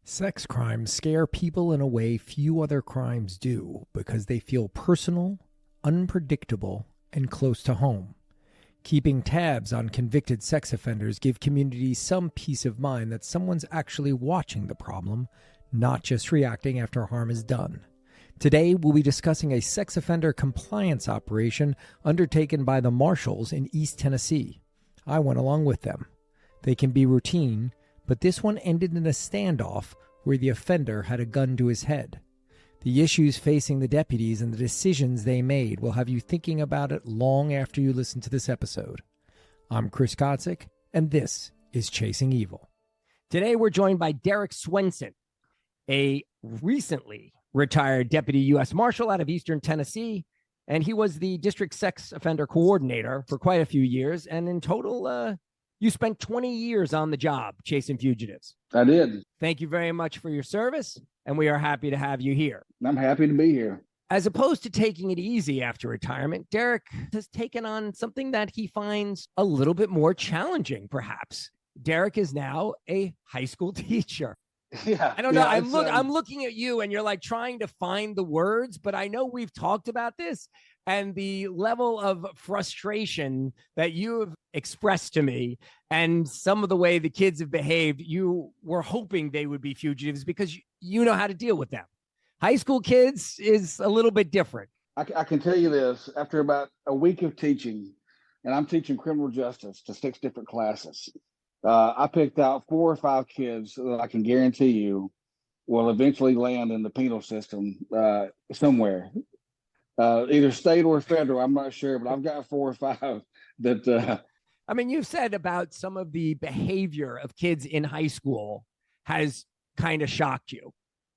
Sex crimes scare people in a way few other crimes do because they feel personal, unpredictable, and close to home. Keeping tabs on convicted sex offenders give communities some peace of mind that someone's actually watching the problem, not just reacting after harm is done. Today, we'll be discussing a sex offender compliance operation undertaken by the Marshals in East Tennessee. I went along with them. They can be routine, but this one ended in a standoff where the offender had a gun to his head. The issues facing the deputies and the decisions they made will have you thinking about it long after you listen to this episode. I'm Chris Godsick, and this is Chasing Evil. Today we're joined by Derrick Swenson, a recently retired Deputy U.S. Marshal out of Eastern Tennessee, and he was the district sex offender coordinator for quite a few years, and in total, you spent 20 years on the job chasing fugitives. I did. Thank you very much for your service, and we are happy to have you here. I'm happy to be here. As opposed to taking it easy after retirement, Derrick has taken on something that he finds a little bit more challenging, perhaps. Derrick is now a high school teacher. Yeah. I don't know. I'm looking at you and you're like trying to find the words, but I know we've talked about this and the level of frustration that you have expressed to me and some of the way the kids have behaved. You were hoping they would be fugitives because you know how to deal with them. High school kids is a little bit different. I can tell you this, after about a week of teaching, and I'm teaching criminal justice to 6 different classes, I picked out 4 or 5 kids that I can guarantee you will eventually land in the penal system somewhere, either state or federal. I'm not sure, but I've got 4 or 5 that. I mean, you've said about some of the behavior of kids in high school has kind of shocked you.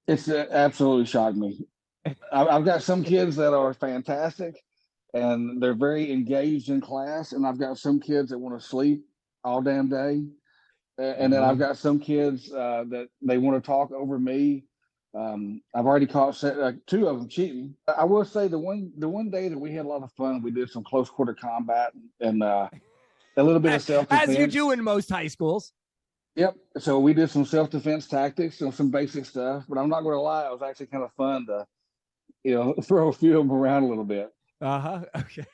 It's absolutely shocked me. I've got some kids that are fantastic and they're very engaged in class, and I've got some kids that want to sleep all damn day. And then I've got some kids that they want to talk over me. I've already caught 2 of them cheating. I will say the one day that we had a lot of fun, we did some close quarter combat and a little bit of self-defense. As you do in most high schools. Yep. So we did some self-defense tactics and some basic stuff, but I'm not going to lie, it was actually kind of fun to, throw a few of them around a little bit. Okay.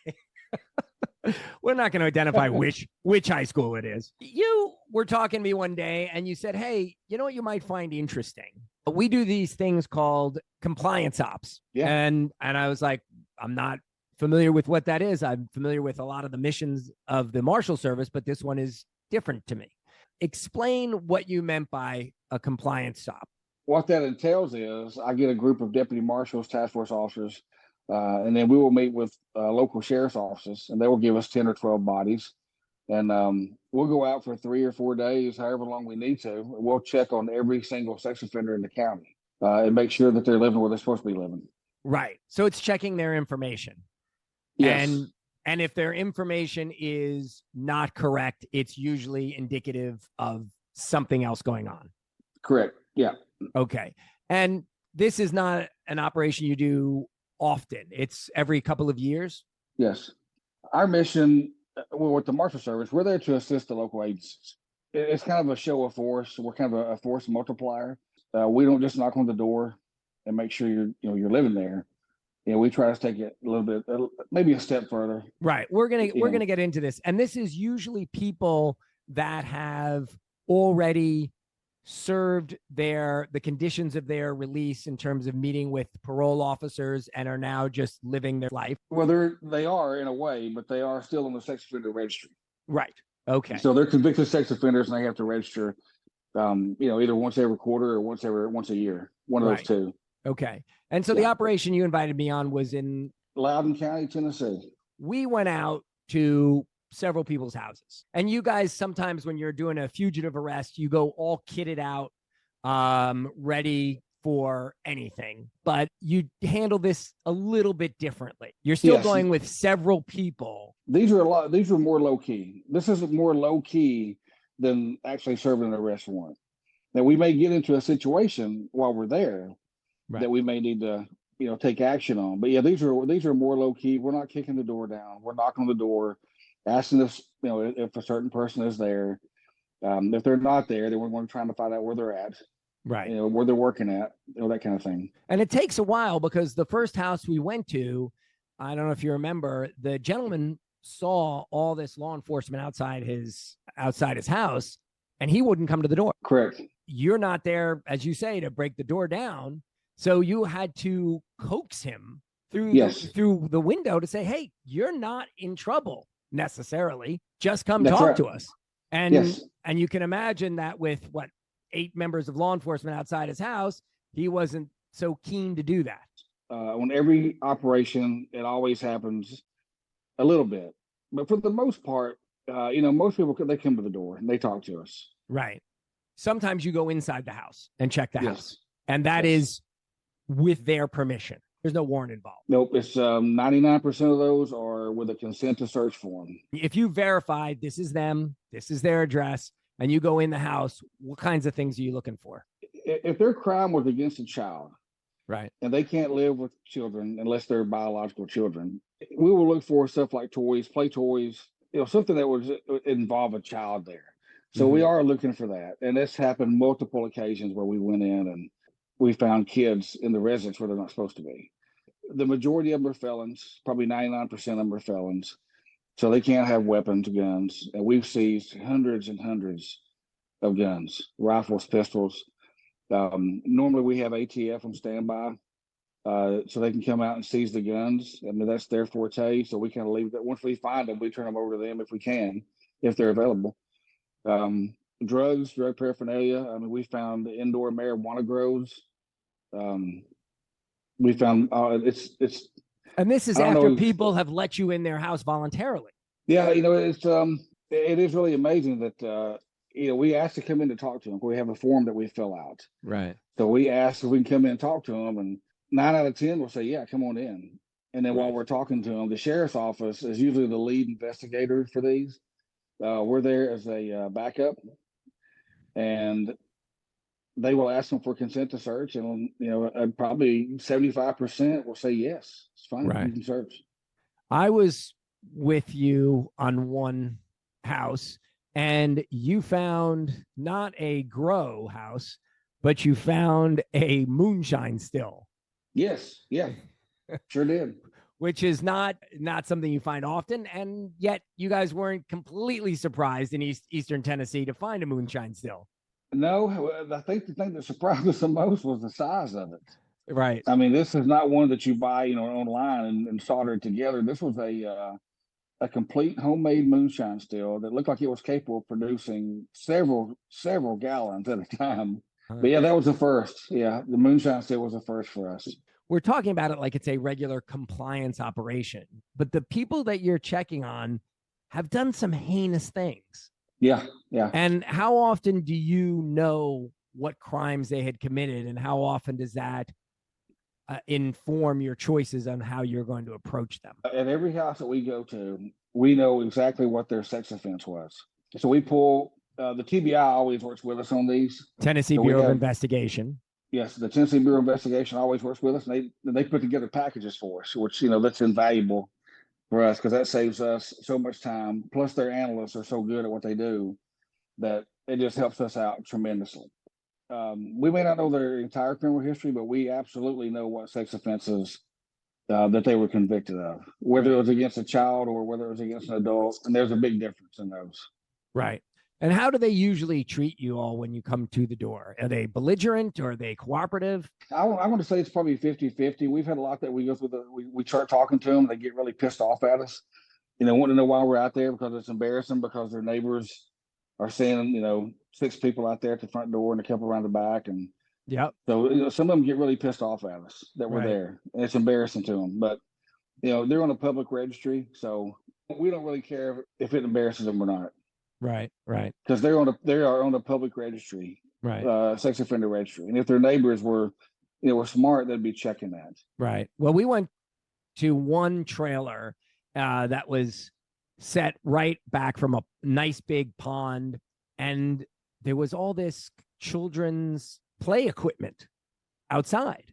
We're not going to identify which high school it is. You were talking to me one day and you said, hey, you know what you might find interesting? We do these things called compliance ops. Yeah. And I was like, I'm not familiar with what that is. I'm familiar with a lot of the missions of the Marshal Service, but this one is different to me. Explain what you meant by a compliance stop. What that entails is I get a group of deputy marshals, task force officers, and then we will meet with local sheriff's offices, and they will give us 10 or 12 bodies. And we'll go out for 3 or 4 days, however long we need to. We'll check on every single sex offender in the county and make sure that they're living where they're supposed to be living. Right. So it's checking their information. Yes. And if their information is not correct, it's usually indicative of something else going on. Correct. Yeah. Okay. And this is not an operation you do often. It's every couple of years. Yes. Our mission, with the Marshal Service, we're there to assist the local agencies. It's kind of a show of force. We're kind of a force multiplier. We don't just knock on the door and make sure you're living there. We try to take it a little bit, maybe a step further. Right. We're gonna get into this, and this is usually people that have already served the conditions of their release in terms of meeting with parole officers and are now just living their life. Well, they are in a way, but they are still on the sex offender registry. Right. Okay. So they're convicted sex offenders, and they have to register, either once every quarter or once a year. One of those two. Okay. And so the operation you invited me on was in Loudoun County, Tennessee. We went out to several people's houses, and you guys, sometimes when you're doing a fugitive arrest, you go all kitted out, ready for anything, but you handle this a little bit differently. You're still going with several people. These are more low key. This is more low key than actually serving an arrest warrant. Now we may get into a situation while we're there that we may need to, take action on. But these are more low key. We're not kicking the door down. We're knocking on the door, asking us, if a certain person is there. If they're not there, then we're going to try to find out where they're at. Right. where they're working at, that kind of thing. And it takes a while because the first house we went to, I don't know if you remember, the gentleman saw all this law enforcement outside his house, and he wouldn't come to the door. Correct. You're not there, as you say, to break the door down. So you had to coax him through the window to say, hey, you're not in trouble necessarily. Just come talk to us. And you can imagine that with 8 members of law enforcement outside his house, he wasn't so keen to do that. On every operation, it always happens a little bit. But for the most part, most people, they come to the door and they talk to us. Right. Sometimes you go inside the house and check the house. And that is with their permission. There's no warrant involved. Nope. It's 99% of those are with a consent to search form. If you verify this is them, this is their address, and you go in the house, what kinds of things are you looking for? If their crime was against a child, right, and they can't live with children unless they're biological children, we will look for stuff like toys, play toys, something that would involve a child there. So we are looking for that. And this happened multiple occasions where we went in and we found kids in the residence where they're not supposed to be. The majority of them are felons, probably 99% of them are felons. So they can't have weapons, guns. And we've seized hundreds and hundreds of guns, rifles, pistols. Normally we have ATF on standby, so they can come out and seize the guns. I mean, that's their forte. So we kind of leave that. Once we find them, we turn them over to them if we can, if they're available. Drugs, drug paraphernalia. I mean, we found indoor marijuana grows. We found it's. And this is after people have let you in their house voluntarily. Yeah, it is really amazing that we ask to come in to talk to them. We have a form that we fill out. Right. So we ask if we can come in and talk to them, and 9 out of 10 will say, "Yeah, come on in." And then while we're talking to them, the sheriff's office is usually the lead investigator for these. We're there as a backup, and they will ask them for consent to search, and probably 75% will say yes, it's fine, you can search. I was with you on one house, and you found not a grow house, but you found a moonshine still. Yes, yeah, sure did. Which is not something you find often, and yet you guys weren't completely surprised in Eastern Tennessee to find a moonshine still. No, I think the thing that surprised us the most was the size of it. Right. I mean, this is not one that you buy, online and solder it together. This was a complete homemade moonshine still that looked like it was capable of producing several gallons at a time. But yeah, that was the first. Yeah, the moonshine still was the first for us. We're talking about it like it's a regular compliance operation, but the people that you're checking on have done some heinous things. Yeah. And how often do you know what crimes they had committed, and how often does that inform your choices on how you're going to approach them? At every house that we go to, we know exactly what their sex offense was. So we pull, the TBI always works with us on these. Tennessee Bureau of Investigation. Yes, the Tennessee Bureau of Investigation always works with us, and they put together packages for us, which, that's invaluable for us because that saves us so much time. Plus, their analysts are so good at what they do that it just helps us out tremendously. We may not know their entire criminal history, but we absolutely know what sex offenses that they were convicted of, whether it was against a child or whether it was against an adult. And there's a big difference in those. Right. And how do they usually treat you all when you come to the door? Are they belligerent or are they cooperative? I want to say it's probably 50-50. We've had a lot that we go through. We start talking to them. They get really pissed off at us. Want to know why we're out there because it's embarrassing because their neighbors are seeing, 6 people out there at the front door and a couple around the back. And so some of them get really pissed off at us that we're there. And it's embarrassing to them. But, they're on a public registry. So we don't really care if it embarrasses them or not. Right. Because they are on a public registry, sex offender registry, and if their neighbors were smart, they'd be checking that. Right. Well, we went to one trailer that was set right back from a nice big pond, and there was all this children's play equipment outside,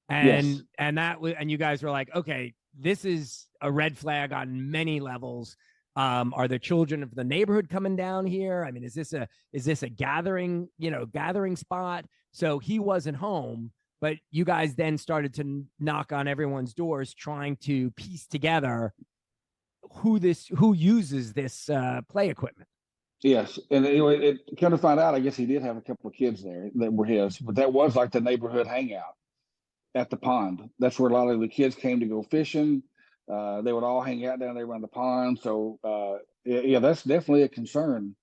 and you guys were like, okay, this is a red flag on many levels. Are the children of the neighborhood coming down here? I mean, is this a gathering, gathering spot? So he wasn't home, but you guys then started to knock on everyone's doors, trying to piece together who uses this play equipment. Yes, and anyway, it kind of find out. I guess he did have a couple of kids there that were his, but that was like the neighborhood hangout at the pond. That's where a lot of the kids came to go fishing. They would all hang out down there around the pond. So yeah, that's definitely a concern.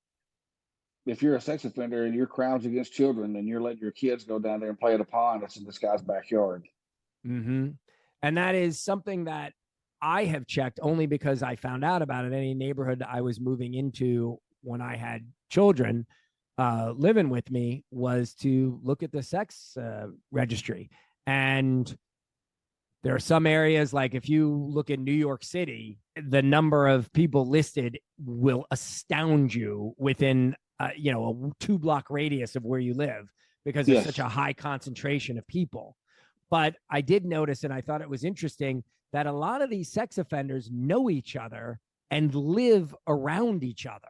If you're a sex offender and your crimes against children and you're letting your kids go down there and play at a pond that's in this guy's backyard. Mm-hmm. And that is something that I have checked only because I found out about it. Any neighborhood I was moving into when I had children living with me was to look at the sex registry. And there are some areas, like if you look in New York City, the number of people listed will astound you within a 2-block radius of where you live, because there's such a high concentration of people. But I did notice, and I thought it was interesting, that a lot of these sex offenders know each other and live around each other.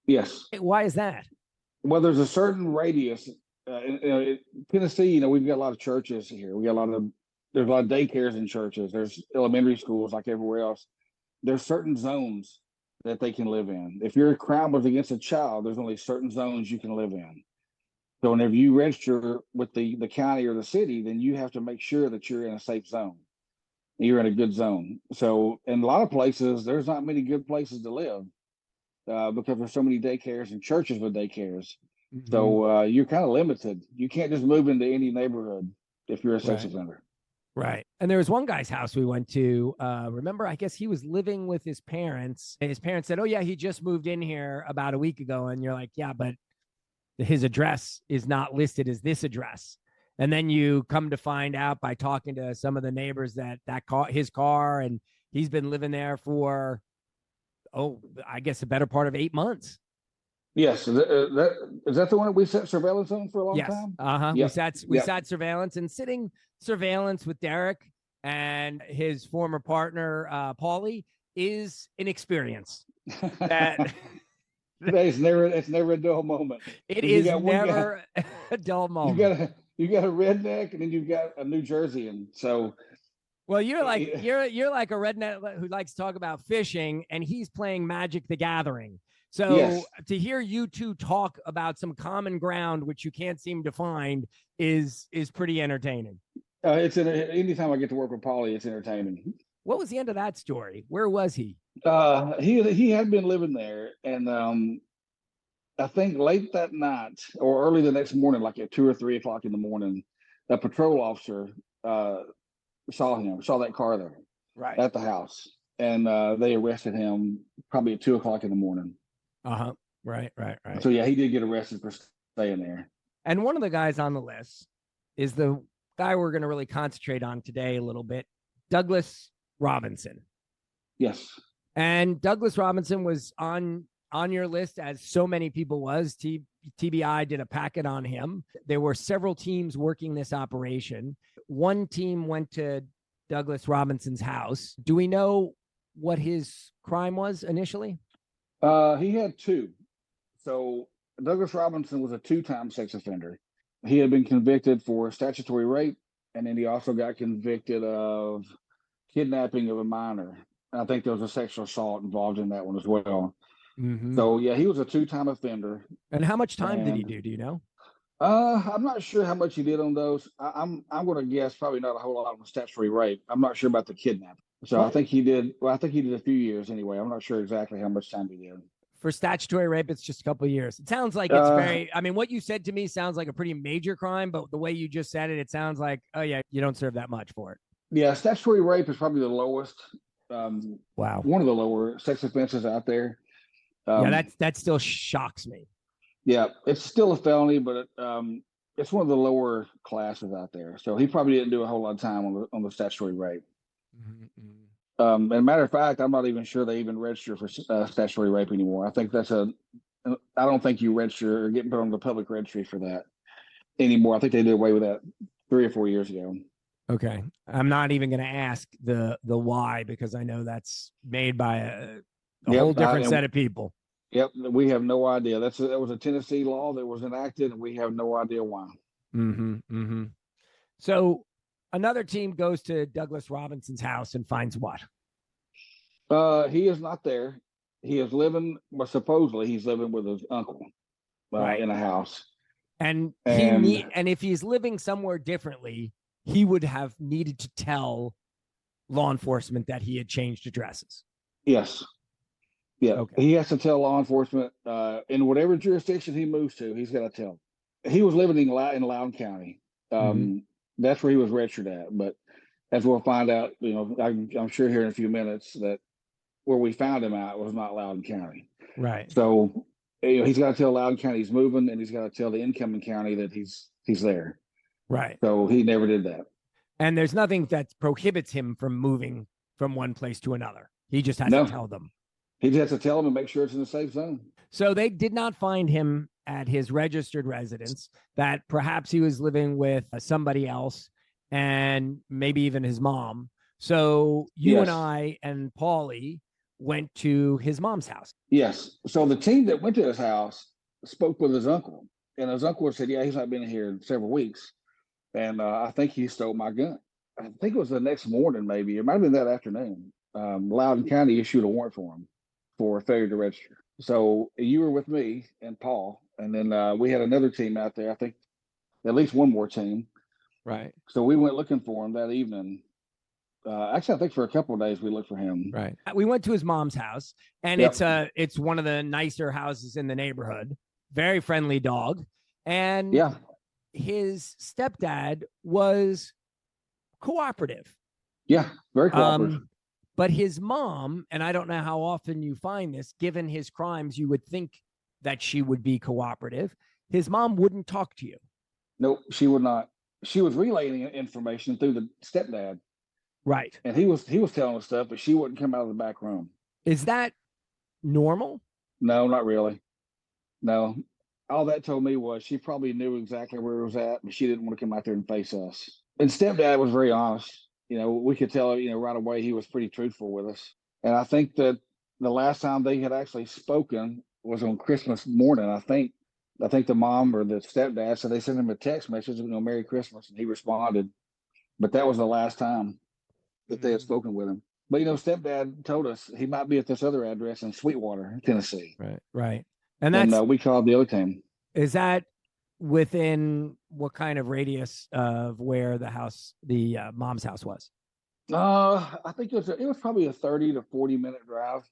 Yes. Why is that? Well, there's a certain radius. In Tennessee, we've got a lot of churches here. There's a lot of daycares in churches. There's elementary schools like everywhere else. There's certain zones that they can live in. If your crime was against a child, there's only certain zones you can live in. So whenever you register with the county or the city, then you have to make sure that you're in a safe zone. You're in a good zone. So in a lot of places, there's not many good places to live because there's so many daycares and churches with daycares. Mm-hmm. So you're kind of limited. You can't just move into any neighborhood if you're a sex offender. Right. And there was one guy's house we went to. Remember, I guess he was living with his parents. And his parents said, "Oh, yeah, he just moved in here about a week ago." And you're like, "Yeah, but his address is not listed as this address." And then you come to find out by talking to some of the neighbors that his car, and he's been living there for, I guess, a better part of 8 months. Yes, is that the one that we set surveillance on for a long time? Yep. We sat surveillance, and sitting surveillance with Derrick and his former partner Paulie is an experience. It's never a dull moment. It is never a dull moment. You got a redneck, and then you've got a New Jerseyan. So, well, you're like a redneck who likes to talk about fishing, and he's playing Magic the Gathering. So to hear you two talk about some common ground, which you can't seem to find, is pretty entertaining. Anytime I get to work with Paulie, it's entertaining. What was the end of that story? Where was he? He had been living there, and I think late that night or early the next morning, like at 2 or 3 o'clock in the morning, a patrol officer saw that car there at the house, and they arrested him probably at 2 o'clock in the morning. Right. So yeah, he did get arrested for staying there. And one of the guys on the list is the guy we're going to really concentrate on today a little bit, Douglas Robinson. Yes. And Douglas Robinson was on your list, as so many people was. TBI did a packet on him. There were several teams working this operation. One team went to Douglas Robinson's house. Do we know what his crime was initially? He had 2. So Douglas Robinson was a 2-time sex offender. He had been convicted for statutory rape, and then he also got convicted of kidnapping of a minor. I think there was a sexual assault involved in that one as well. Mm-hmm. So yeah, he was a 2-time offender. And how much time did he do? Do you know? I'm not sure how much he did on those. I'm going to guess probably not a whole lot on statutory rape. I'm not sure about the kidnapping. So what? I think he did a few years anyway. I'm not sure exactly how much time he did. For statutory rape, it's just a couple of years. It sounds like it's what you said to me sounds like a pretty major crime, but the way you just said it sounds like, oh yeah, you don't serve that much for it. Yeah, statutory rape is probably the lowest. Wow. One of the lower sex offenses out there. That still shocks me. Yeah, it's still a felony, but it's one of the lower classes out there. So he probably didn't do a whole lot of time on the statutory rape. Mm-hmm. And a matter of fact, I'm not even sure they even register for statutory rape anymore. I think I don't think you register or get put on the public registry for that anymore. I think they did away with that 3 or 4 years ago. Okay. I'm not even going to ask the why, because I know that's made by A whole different set of people. Yep, we have no idea. That was a Tennessee law that was enacted, and we have no idea why. Mm-hmm. Mm-hmm. So another team goes to Douglas Robinson's house and finds what? He is not there. He is living, well, supposedly he's living with his uncle Right. in a house. And And and if he's living somewhere differently, he would have needed to tell law enforcement that he had changed addresses. yes, yeah, Okay. he has to tell law enforcement in whatever jurisdiction he moves to. He's got to tell. He was living in Loudoun County. Mm-hmm. That's where he was registered at. But as we'll find out, I'm sure here in a few minutes that where we found him at was not Loudoun County. Right. So he's got to tell Loudoun County he's moving, and he's got to tell the incoming county that he's there. Right. So he never did that. And there's nothing that prohibits him from moving from one place to another. He just has to tell them. He just has to tell them and make sure it's in the safe zone. So they did not find him at his registered residence, that perhaps he was living with somebody else and maybe even his mom. So you and I and Paulie went to his mom's house. Yes. So the team that went to his house spoke with his uncle, and his uncle said, yeah, he's not been here in several weeks. And I think he stole my gun. I think it was the next morning, maybe. It might have been that afternoon. Loudoun County issued a warrant for him for failure to register. So you were with me and Paul, and then we had another team out there. I think at least one more team. Right. So we went looking for him that evening. Actually, I think for a couple of days we looked for him. Right. We went to his mom's house, and it's one of the nicer houses in the neighborhood. Very friendly dog, and his stepdad was cooperative. Yeah, very cooperative. But his mom, and I don't know how often you find this, given his crimes, you would think that she would be cooperative. His mom wouldn't talk to you. Nope, she would not. She was relaying information through the stepdad. Right. And he was telling us stuff, but she wouldn't come out of the back room. Is that normal? No, not really. No. All that told me was she probably knew exactly where it was at, but she didn't want to come out there and face us. And stepdad was very honest. We could tell, right away he was pretty truthful with us. And I think that the last time they had actually spoken was on Christmas morning. I think the mom or the stepdad said they sent him a text message, Merry Christmas, and he responded. But that was the last time that they had spoken with him. But stepdad told us he might be at this other address in Sweetwater, Tennessee. Right. And we called the other team. Is that within what kind of radius of where the mom's house was? I think it was probably a 30 to 40-minute drive.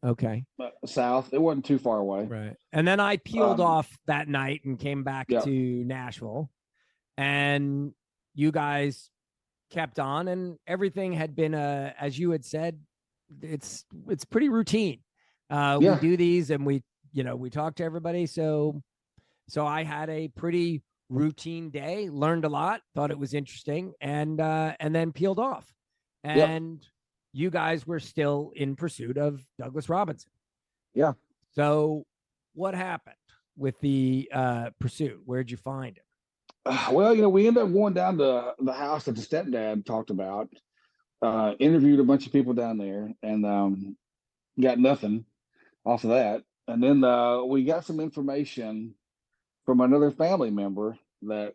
Okay. South. It wasn't too far away. Right. And then I peeled off that night and came back to Nashville, and you guys kept on, and everything had been as you had said, it's pretty routine. We do these, and we talk to everybody. So I had a pretty routine day, learned a lot, thought it was interesting, and then peeled off. And you guys were still in pursuit of Douglas Robinson. Yeah. So what happened with the pursuit? Where'd you find him? Well, we ended up going down to the house that the stepdad talked about, interviewed a bunch of people down there, and got nothing off of that. And then we got some information from another family member that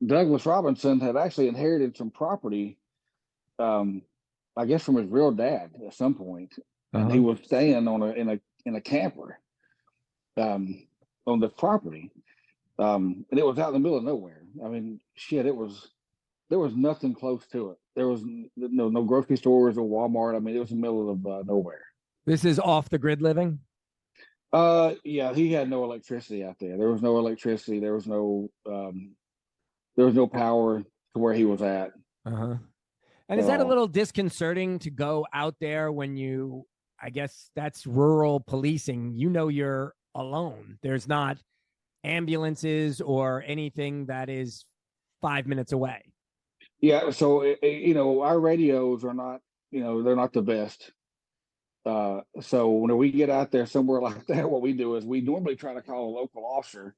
Douglas Robinson had actually inherited some property, I guess from his real dad at some point. And he was staying in a camper on the property. And it was out in the middle of nowhere. I mean, shit, there was nothing close to it. There was no grocery stores or Walmart. I mean, it was in the middle of nowhere. This is off the grid living? Yeah, he had no electricity out there. There was no electricity. There was no power to where he was at. And is that a little disconcerting to go out there when I guess that's rural policing. You're alone. There's not ambulances or anything that is 5 minutes away. Yeah. So, our radios are not, they're not the best. So when we get out there somewhere like that, what we do is we normally try to call a local officer.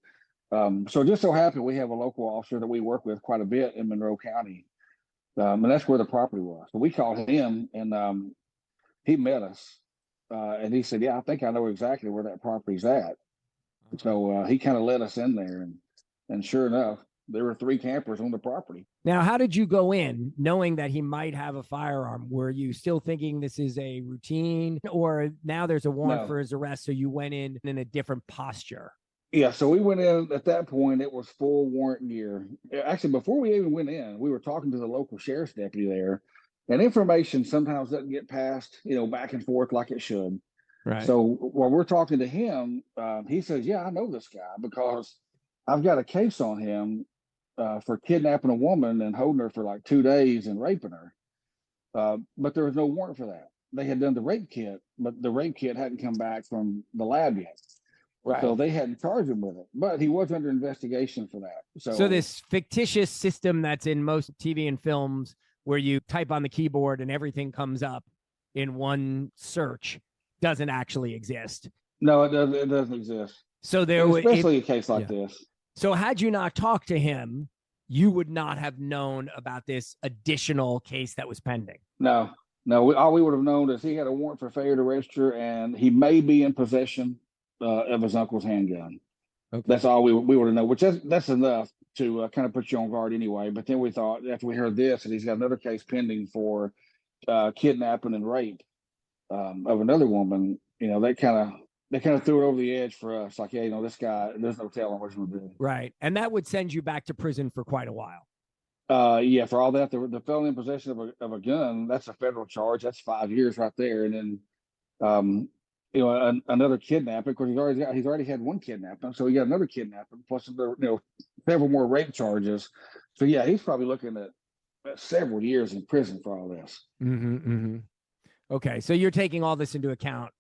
So it just so happened we have a local officer that we work with quite a bit in Monroe County. And that's where the property was. So we called him, and he met us And he said, yeah, I think I know exactly where that property's at. So he kind of led us in there, and sure enough, there were 3 campers on the property. Now, how did you go in knowing that he might have a firearm? Were you still thinking this is a routine, or now there's a warrant for his arrest, so you went in a different posture? Yeah, so we went in at that point, it was full warrant gear. Actually, before we even went in, we were talking to the local sheriff's deputy there, and information sometimes doesn't get passed, back and forth like it should. Right. So while we're talking to him, he says, yeah, I know this guy because I've got a case on him for kidnapping a woman and holding her for like 2 days and raping her. But there was no warrant for that. They had done the rape kit, but the rape kit hadn't come back from the lab yet. Right. So they hadn't charged him with it, but he was under investigation for that. So this fictitious system that's in most TV and films where you type on the keyboard and everything comes up in one search doesn't actually exist. No, it doesn't exist. So there was especially a case like this. So had you not talked to him, you would not have known about this additional case that was pending. No. All we would have known is he had a warrant for failure to register, and he may be in possession of his uncle's handgun. Okay. That's all we would have known, which that's enough to kind of put you on guard anyway. But then we thought, after we heard this, that he's got another case pending for kidnapping and rape of another woman, they kind of threw it over the edge for us. Like, yeah, this guy, there's no telling what he's going to do. Right. And that would send you back to prison for quite a while. Yeah, for all that, the felony in possession of a gun, that's a federal charge. That's 5 years right there. And then, another kidnapping, because he's already had one kidnapping, so he got another kidnapping plus several more rape charges. So yeah, he's probably looking at several years in prison for all this. Mm-hmm, mm-hmm. Okay, so you're taking all this into account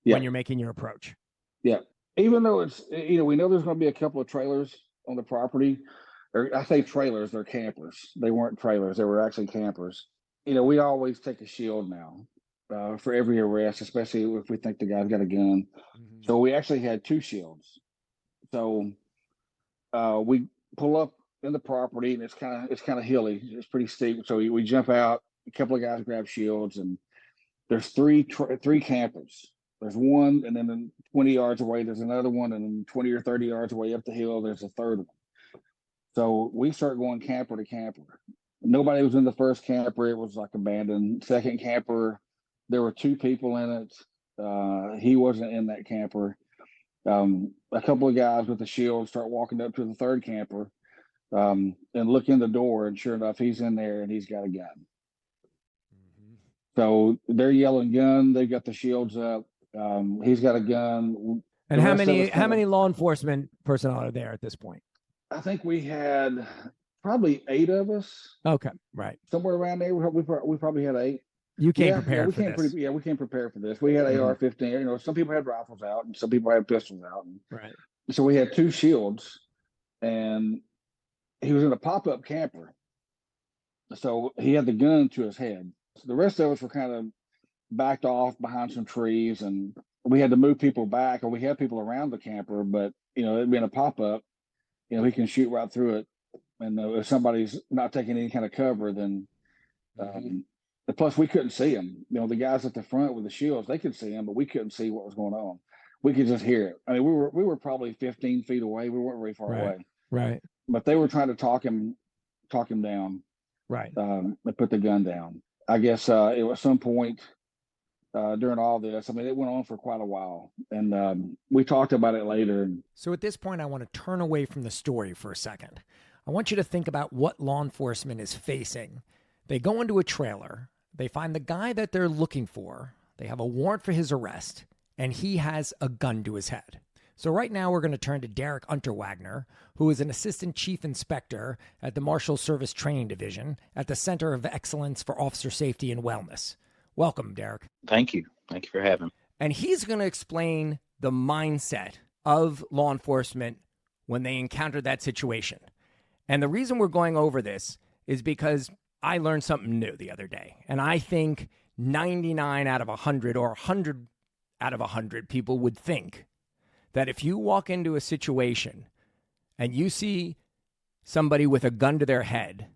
when you're making your approach. Yeah, even though it's we know there's going to be a couple of trailers on the property. Or I say trailers, they're campers. They weren't trailers; they were actually campers. We always take a shield now. For every arrest, especially if we think the guy's got a gun. Mm-hmm. So we actually had 2 shields. So we pull up in the property, and it's kind of hilly. It's pretty steep. So we jump out. A couple of guys grab shields, and there's three campers. There's one, and then 20 yards away, there's another one, and then 20 or 30 yards away up the hill, there's a third one. So we start going camper to camper. Nobody was in the first camper. It was like abandoned. Second camper, there were 2 people in it. He wasn't in that camper. A couple of guys with the shield start walking up to the third camper and look in the door, and sure enough, he's in there and he's got a gun. Mm-hmm. So they're yelling gun. They've got the shields up. He's got a gun. And how many law enforcement personnel are there at this point? I think we had probably 8 of us. Okay, right. Somewhere around there. We probably had 8. You came prepared for this. We came prepared for this. We had AR-15. Some people had rifles out, and some people had pistols out. Right. So we had 2 shields, and he was in a pop-up camper. So he had the gun to his head. So the rest of us were kind of backed off behind some trees, and we had to move people back, or we had people around the camper, but it being a pop-up, he can shoot right through it. And if somebody's not taking any kind of cover, then plus we couldn't see him. The guys at the front with the shields, they could see him, but we couldn't see what was going on. We could just hear it. I mean, we were probably 15 feet away. We weren't very far away. Right. But they were trying to talk him down. Right. And put the gun down. I guess it was some point during all this. I mean, it went on for quite a while, and we talked about it later. So at this point, I want to turn away from the story for a second. I want you to think about what law enforcement is facing. They go into a trailer. They find the guy that they're looking for. They have a warrant for his arrest, and he has a gun to his head. So right now we're going to turn to Derek Unterwagner, who is an assistant chief inspector at the Marshal Service Training Division at the Center of Excellence for Officer Safety and Wellness. Welcome, Derek. Thank you. Thank you for having me. And he's going to explain the mindset of law enforcement when they encounter that situation. And the reason we're going over this is because I learned something new the other day. And I think 99 out of 100 or 100 out of 100 people would think that if you walk into a situation and you see somebody with a gun to their head,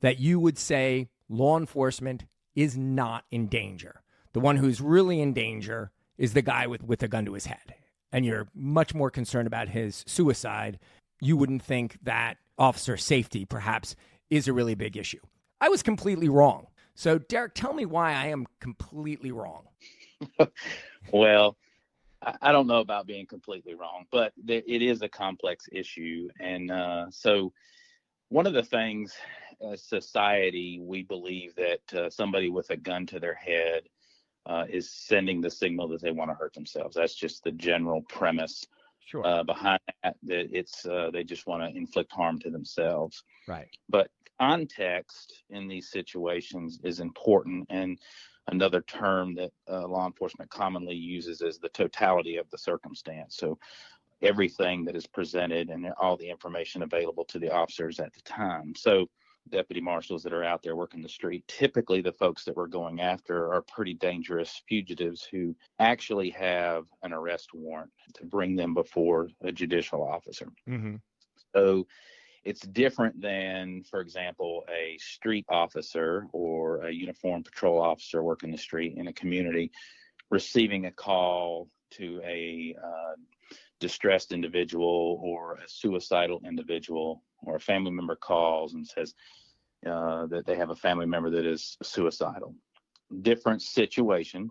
that you would say law enforcement is not in danger. The one who's really in danger is the guy with a gun to his head. And you're much more concerned about his suicide. You wouldn't think that officer safety perhaps is a really big issue. I was completely wrong. So, Derrick, tell me why I am completely wrong. Well, I don't know about being completely wrong, but it is a complex issue. And so one of the things as society, we believe that somebody with a gun to their head is sending the signal that they want to hurt themselves. That's just the general premise behind that it's they just want to inflict harm to themselves. Right. But context in these situations is important. And another term that law enforcement commonly uses is the totality of the circumstance. So everything that is presented and all the information available to the officers at the time. So deputy marshals that are out there working the street, typically the folks that we're going after are pretty dangerous fugitives who actually have an arrest warrant to bring them before a judicial officer. Mm-hmm. So it's different than, for example, a street officer or a uniformed patrol officer working the street in a community receiving a call to a distressed individual or a suicidal individual, or a family member calls and says that they have a family member that is suicidal. Different situation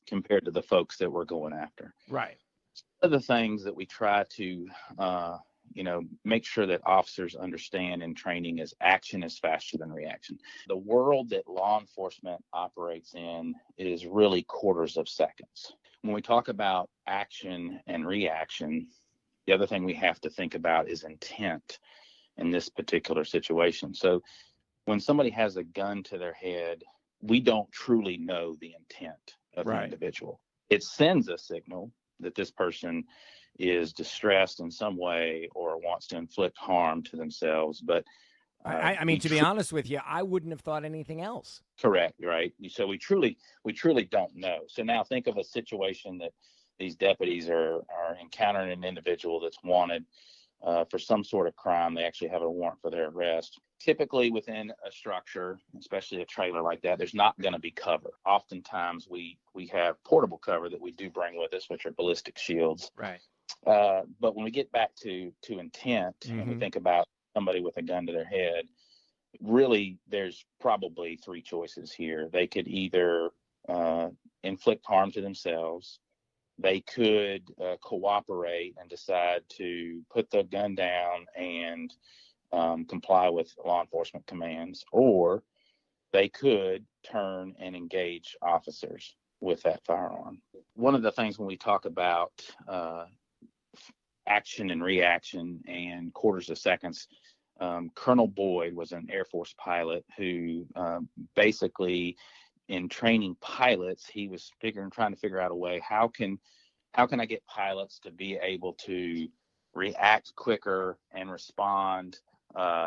compared to the folks that we're going after. Right. One of the things that we try to make sure that officers understand in training is action is faster than reaction. The world that law enforcement operates in is really quarters of seconds. When we talk about action and reaction, the other thing we have to think about is intent in this particular situation. So when somebody has a gun to their head, we don't truly know the intent of the individual. It sends a signal that this person is distressed in some way or wants to inflict harm to themselves. But I mean, to be honest with you, I wouldn't have thought anything else. Correct, right? So we truly don't know. So now think of a situation that these deputies are encountering an individual that's wanted for some sort of crime. They actually have a warrant for their arrest. Typically within a structure, especially a trailer like that, there's not going to be cover. Oftentimes we have portable cover that we do bring with us, which are ballistic shields. Right. But when we get back to intent and we think about somebody with a gun to their head, really there's probably three choices here. They could either inflict harm to themselves, they could cooperate and decide to put the gun down and comply with law enforcement commands, or they could turn and engage officers with that firearm. One of the things when we talk about action and reaction and quarters of seconds, Colonel Boyd was an Air Force pilot who basically in training pilots, he was trying to figure out a way, how can I get pilots to be able to react quicker and respond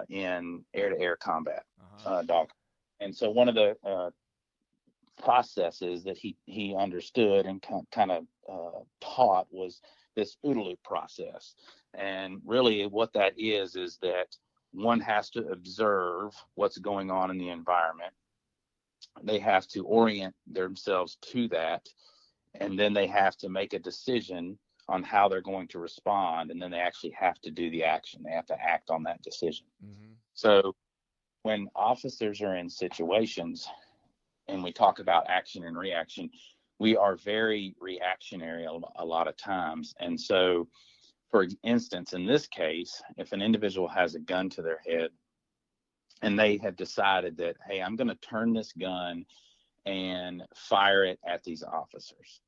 in air-to-air combat, dog. And so one of the processes that he understood and kind of taught was this OODA loop process. And really what that is that one has to observe what's going on in the environment. They have to orient themselves to that. And then they have to make a decision on how they're going to respond. And then they actually have to do the action. They have to act on that decision. Mm-hmm. So when officers are in situations and we talk about action and reaction, we are very reactionary a lot of times. And so, for instance, in this case, if an individual has a gun to their head and they have decided that, hey, I'm going to turn this gun and fire it at these officers,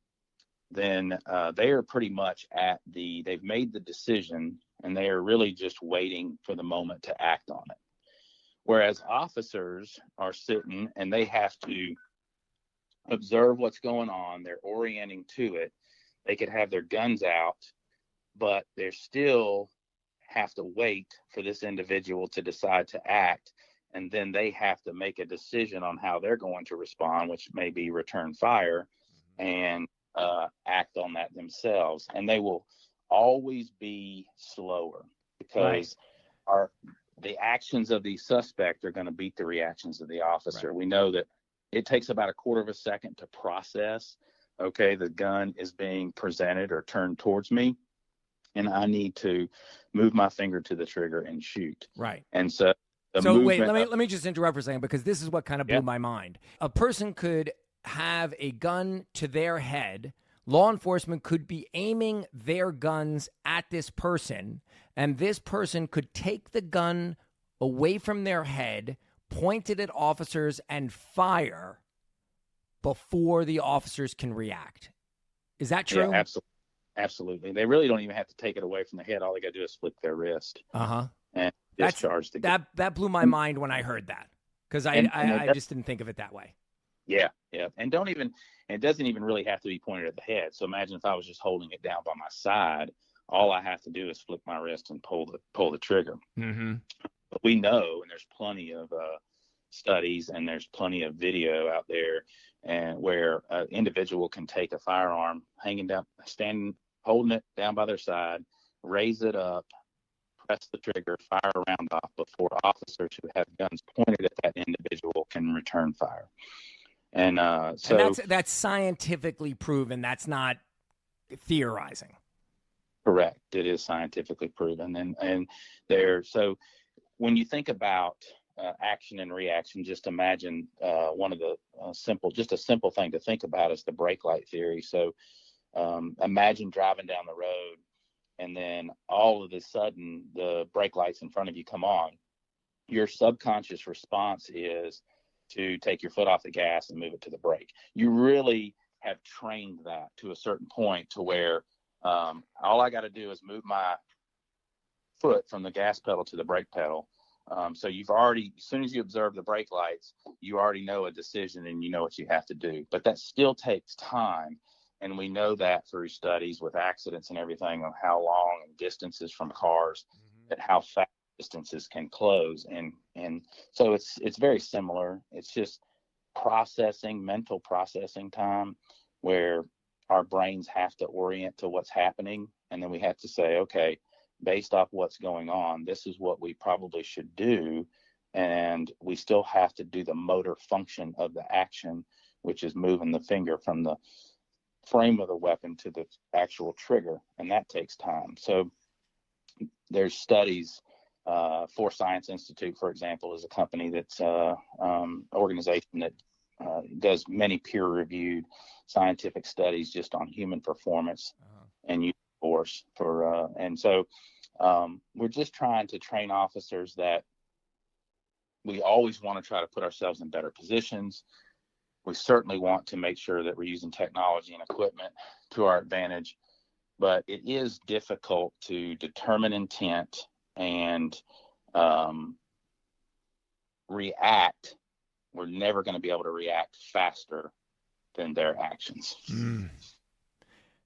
then they are pretty much they've made the decision and they are really just waiting for the moment to act on it. Whereas officers are sitting and they have to observe what's going on. They're orienting to it. They could have their guns out, but they still have to wait for this individual to decide to act. And then they have to make a decision on how they're going to respond, which may be return fire and act on that themselves. And they will always be slower because the actions of the suspect are going to beat the reactions of the officer. Right. We know that it takes about a quarter of a second to process, okay, the gun is being presented or turned towards me, and I need to move my finger to the trigger and shoot. Right. And so the So wait, movement let me just interrupt for a second, because this is what kind of blew my mind. A person could have a gun to their head. Law enforcement could be aiming their guns at this person, and this person could take the gun away from their head, point it at officers, and fire before the officers can react. Is that true? Yeah, absolutely. They really don't even have to take it away from the head. All they got to do is flick their wrist. And discharge the gun. That blew my mind when I heard that, because I just didn't think of it that way. Yeah. And it doesn't even really have to be pointed at the head. So imagine if I was just holding it down by my side, all I have to do is flick my wrist and pull the trigger. Mm-hmm. But we know, and there's plenty of studies and there's plenty of video out there, and where an individual can take a firearm hanging down, holding it down by their side, raise it up, press the trigger, fire a round off before officers who have guns pointed at that individual can return fire. And that's scientifically proven. That's not theorizing. Correct. It is scientifically proven. So when you think about action and reaction, just imagine one of the a simple thing to think about is the brake light theory. So imagine driving down the road, and then all of a sudden the brake lights in front of you come on. Your subconscious response is to take your foot off the gas and move it to the brake. You really have trained that to a certain point to where all I got to do is move my foot from the gas pedal to the brake pedal. So you've already, as soon as you observe the brake lights, you already know a decision and you know what you have to do. But that still takes time. And we know that through studies with accidents and everything on how long and distances from cars, that how fast distances can close. And so it's very similar. It's just mental processing time, where our brains have to orient to what's happening. And then we have to say, okay, based off what's going on, this is what we probably should do. And we still have to do the motor function of the action, which is moving the finger from the frame of the weapon to the actual trigger. And that takes time. So there's studies. For Science Institute, for example, is a company that's organization that does many peer-reviewed scientific studies just on human performance and use of force. And so we're just trying to train officers that we always want to try to put ourselves in better positions. We certainly want to make sure that we're using technology and equipment to our advantage, but it is difficult to determine intent and react. We're never going to be able to react faster than their actions.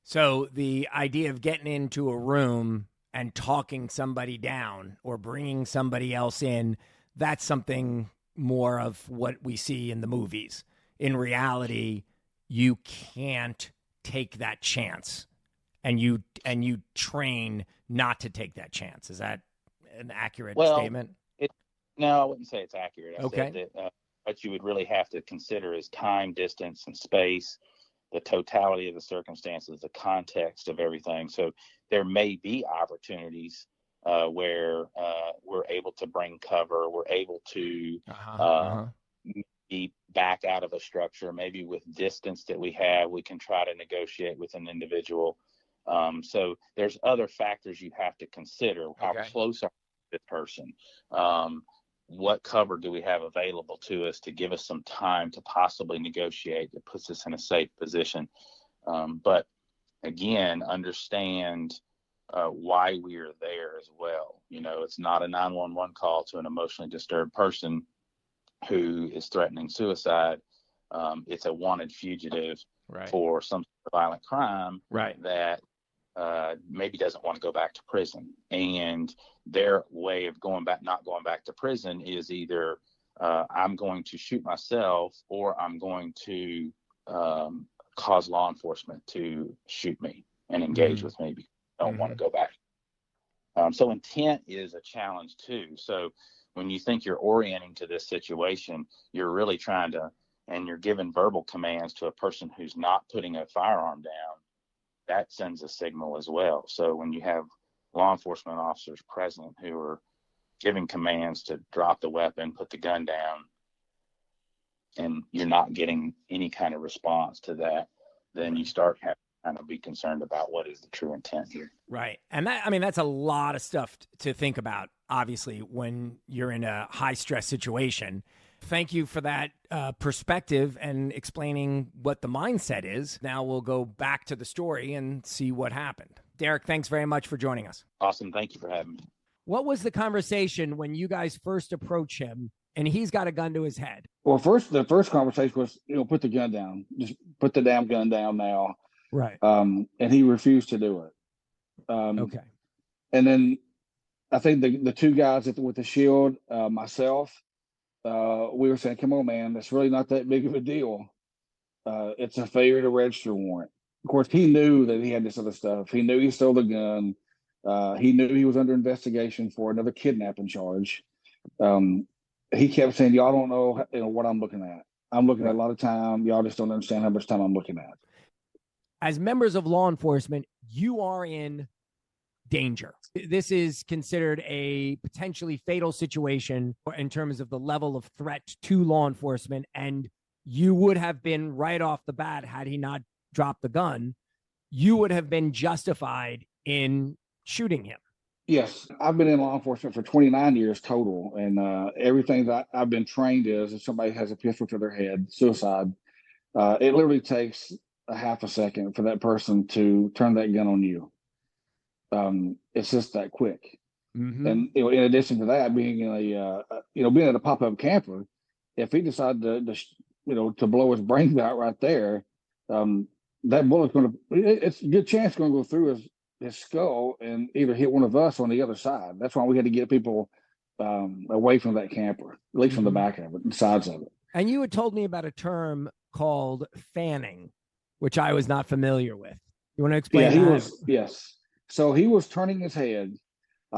So the idea of getting into a room and talking somebody down or bringing somebody else in, that's something more of what we see in the movies. In reality, you can't take that chance, and you train not to take that chance. Is that an accurate statement? No, I wouldn't say it's accurate. I Okay. said that what you would really have to consider is time, distance, and space, the totality of the circumstances, the context of everything. So there may be opportunities where we're able to bring cover, we're able to be back out of a structure, maybe with distance that we have, we can try to negotiate with an individual. So there's other factors you have to consider. How close are we to this person? What cover do we have available to us to give us some time to possibly negotiate that puts us in a safe position? But again, understand why we are there as well. You know, it's not a 911 call to an emotionally disturbed person who is threatening suicide. It's a wanted fugitive for some violent crime that maybe doesn't want to go back to prison. And their way of not going back to prison is either I'm going to shoot myself, or I'm going to cause law enforcement to shoot me and engage with me because I don't want to go back. So intent is a challenge too. So when you think you're orienting to this situation, you're really trying to and you're giving verbal commands to a person who's not putting a firearm down, that sends a signal as well. So when you have law enforcement officers present who are giving commands to drop the weapon, put the gun down, and you're not getting any kind of response to that, then you start having to kind of be concerned about what is the true intent here. Right. And that, I mean, that's a lot of stuff to think about, obviously, when you're in a high stress situation. Thank you for that perspective and explaining what the mindset is. Now we'll go back to the story and see what happened. Derrick, thanks very much for joining us. Awesome. Thank you for having me. What was the conversation when you guys first approach him and he's got a gun to his head? Well, the first conversation was, put the gun down. Just put the damn gun down now. Right. And he refused to do it. Okay. And then I think the two guys with the shield, myself, we were saying, come on, man, it's really not that big of a deal. It's a failure to register warrant. Of course, he knew that he had this other stuff. He knew he stole the gun. He knew he was under investigation for another kidnapping charge. He kept saying, y'all don't know, what I'm looking at. I'm looking at a lot of time. Y'all just don't understand how much time I'm looking at. As members of law enforcement, you are in danger. This is considered a potentially fatal situation in terms of the level of threat to law enforcement. And you would have been right off the bat, had he not dropped the gun, you would have been justified in shooting him. Yes, I've been in law enforcement for 29 years total. And everything that I've been trained is if somebody has a pistol to their head, suicide, it literally takes a half a second for that person to turn that gun on you. It's just that quick. Mm-hmm. And in addition to that, being in being at a pop-up camper, if he decided to blow his brains out right there, that bullet's it's a good chance going to go through his skull and either hit one of us on the other side. That's why we had to get people away from that camper, at least from the back of it, the sides of it. And you had told me about a term called fanning, which I was not familiar with. You want to explain that? Yes. So he was turning his head.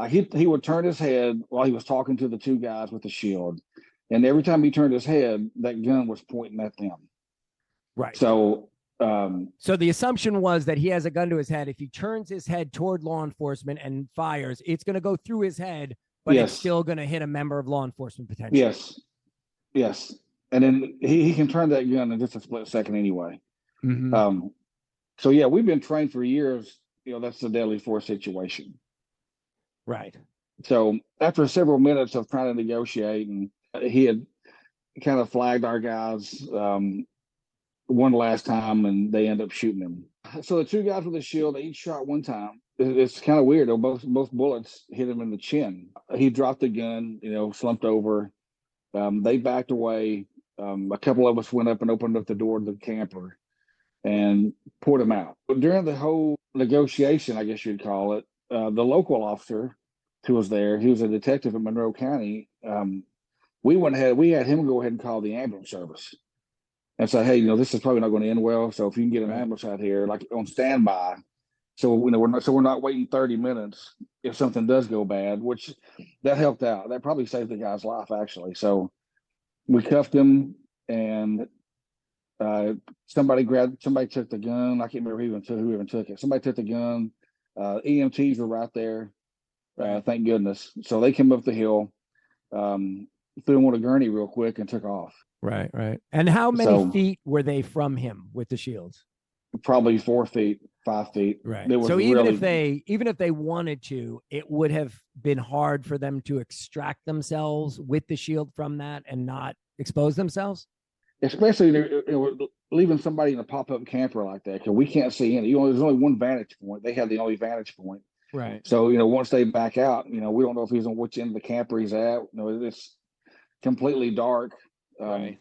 He would turn his head while he was talking to the two guys with the shield. And every time he turned his head, that gun was pointing at them. Right. So the assumption was that he has a gun to his head. If he turns his head toward law enforcement and fires, it's going to go through his head, but it's still going to hit a member of law enforcement potentially. Yes. And then he can turn that gun in just a split second anyway. Mm-hmm. So yeah, we've been trained for years. That's the deadly force situation. Right. So after several minutes of trying to negotiate, and he had kind of flagged our guys one last time, and they end up shooting him. So the two guys with the shield, they each shot one time. It's kind of weird. Both bullets hit him in the chin. He dropped the gun, slumped over. They backed away. A couple of us went up and opened up the door to the camper and poured him out. But during the whole negotiation, I guess you'd call it, the local officer who was there, he was a detective in Monroe County. We had him go ahead and call the ambulance service and say, hey, this is probably not going to end well. So if you can get an ambulance out here, like on standby, so we're not waiting 30 minutes if something does go bad, which that helped out. That probably saved the guy's life, actually. So we cuffed him, and somebody took the gun. I can't remember who even took it. Somebody took the gun. EMTs were right there. Thank goodness. So they came up the hill, threw him on a gurney real quick, and took off. Right. And how many feet were they from him with the shields? Probably 4 feet, 5 feet. Right. So even if they wanted to, it would have been hard for them to extract themselves with the shield from that and not expose themselves. Especially leaving somebody in a pop-up camper like that, because we can't see in it. There's only one vantage point. They have the only vantage point. Right. So once they back out, we don't know if he's on which end of the camper he's at. It's completely dark. Right.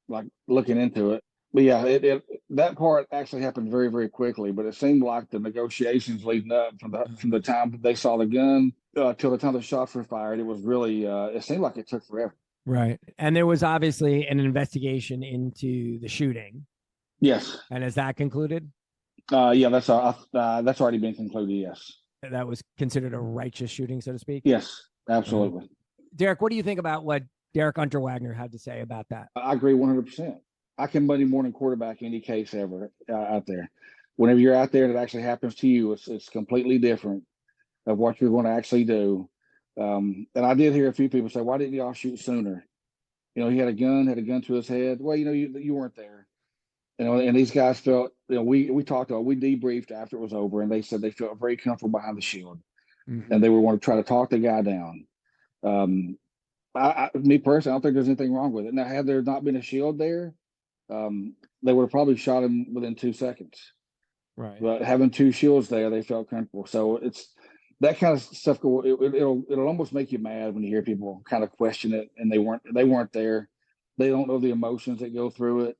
Like looking into it. But yeah, that part actually happened very, very quickly. But it seemed like the negotiations leading up from the time that they saw the gun till the time the shots were fired, it was really it seemed like it took forever. Right. And there was obviously an investigation into the shooting. Yes. And has that concluded? Yeah, that's already been concluded. Yes. That was considered a righteous shooting, so to speak. Yes, absolutely. Derrick, what do you think about what Derrick Unterwagner had to say about that? I agree 100%. I can Monday morning quarterback any case ever out there. Whenever you're out there and it actually happens to you, it's completely different of what you're going to actually do. And I did hear a few people say, "Why didn't y'all shoot sooner?" He had a gun to his head. Well, you weren't there. And these guys felt, we talked about, we debriefed after it was over, and they said they felt very comfortable behind the shield, and they were want to try to talk the guy down. Me personally, I don't think there's anything wrong with it. Now, had there not been a shield there, they would have probably shot him within 2 seconds. Right. But having two shields there, they felt comfortable. So it's that kind of stuff. It'll almost make you mad when you hear people kind of question it, and they weren't there. They don't know the emotions that go through it.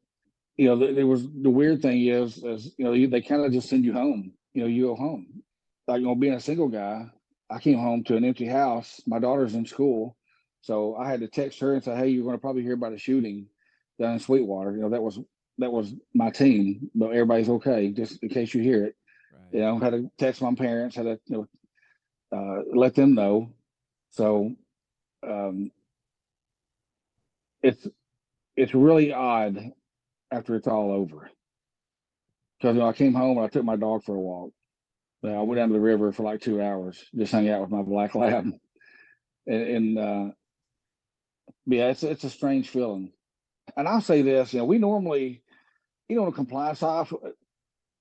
There was the weird thing is they kind of just send you home. You go home. Like, being a single guy, I came home to an empty house. My daughter's in school, so I had to text her and say, "Hey, you're going to probably hear about a shooting down in Sweetwater." That was my team, but everybody's okay, just in case you hear it. Right. Had to text my parents, had to let them know. So it's really odd after it's all over, because I came home and I took my dog for a walk. I went down to the river for like 2 hours, just hung out with my black lab, and yeah, it's a strange feeling. And I'll say this, we normally, on a compliance off,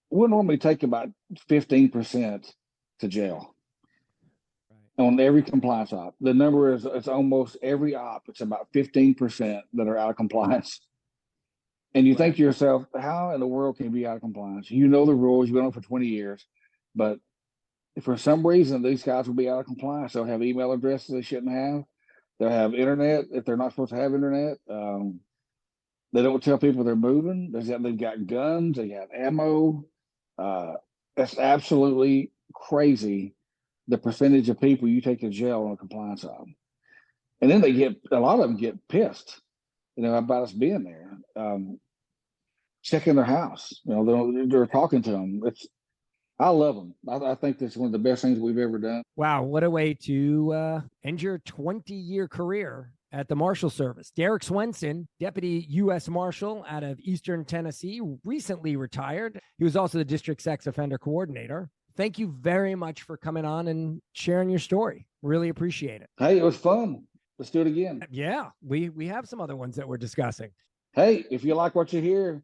we'll normally take about 15% to jail. Right. On every compliance op. The number is, it's almost every op, it's about 15% that are out of compliance. And you think to yourself, how in the world can you be out of compliance? You know the rules, you've been on for 20 years, but if for some reason these guys will be out of compliance, they'll have email addresses they shouldn't have. They'll have internet if they're not supposed to have internet. They don't tell people they're moving. They've got guns, they got ammo. That's absolutely crazy, the percentage of people you take to jail on a compliance op. And then a lot of them get pissed, about us being there. Checking their house, they're talking to them. I love them. I think that's one of the best things we've ever done. Wow, what a way to end your 20-year career at the Marshal Service. Derrick Swenson, Deputy U.S. Marshal out of Eastern Tennessee, recently retired. He was also the District Sex Offender Coordinator. Thank you very much for coming on and sharing your story. Really appreciate it. Hey, it was fun. Let's do it again. Yeah, we have some other ones that we're discussing. Hey, if you like what you hear,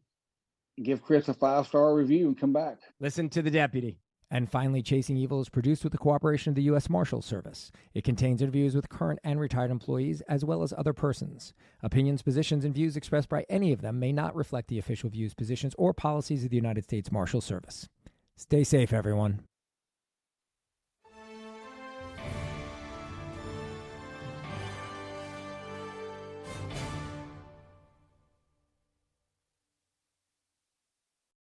give Chris a 5-star review and come back. Listen to the deputy. And finally, Chasing Evil is produced with the cooperation of the U.S. Marshal Service. It contains interviews with current and retired employees, as well as other persons. Opinions, positions, and views expressed by any of them may not reflect the official views, positions, or policies of the United States Marshal Service. Stay safe, everyone.